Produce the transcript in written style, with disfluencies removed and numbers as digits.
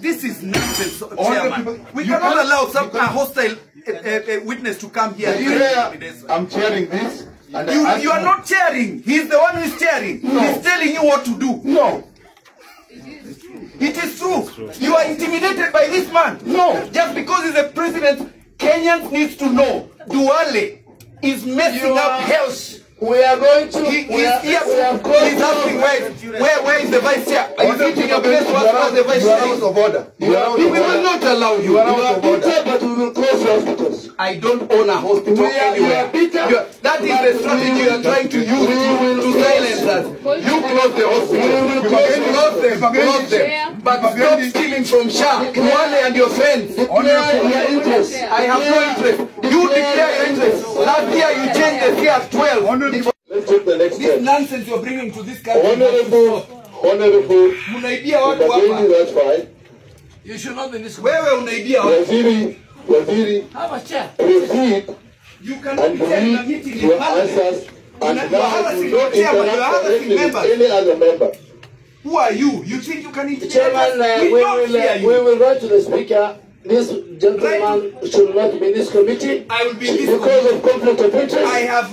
This is nonsense, Chairman. We cannot allow a hostile witness to come here. I'm chairing this. And you are not chairing. He's the one who is chairing. No. He's telling you what to do. No. It is true. You are intimidated by this man. No. Just because he's a president, Kenyans needs to know Duale is messing up health. We are going to. He's asking where is the vice chair? Are you sitting a place to ask the vice chair? You are out of order. We will not allow you. You are out of order. But we will close hospitals. I don't own a hospital anywhere. That is the strategy you are trying to use to silence us. You close the hospital. Close them. But stop stealing from SHA. Duale and your friends. I have no interest. You declare your interest. Last year you changed the fee at 12. Let's take the next step. This nonsense you're bringing to this country. Honorable. Munaibia watu hapa. That's fine. You should not be this. Wewe unaibia watu. Waziri. Have a chair. Proceed. You cannot be telling a meeting in Your Parliament. answers. And You are now harassing you your don't chairman. You are interact harassing directly with members. any other member. Who are you? You think you can intimidate Chairman, us? we will write to the Speaker. This gentleman should not be in this committee. I will be in this because of conflict of interest. I have.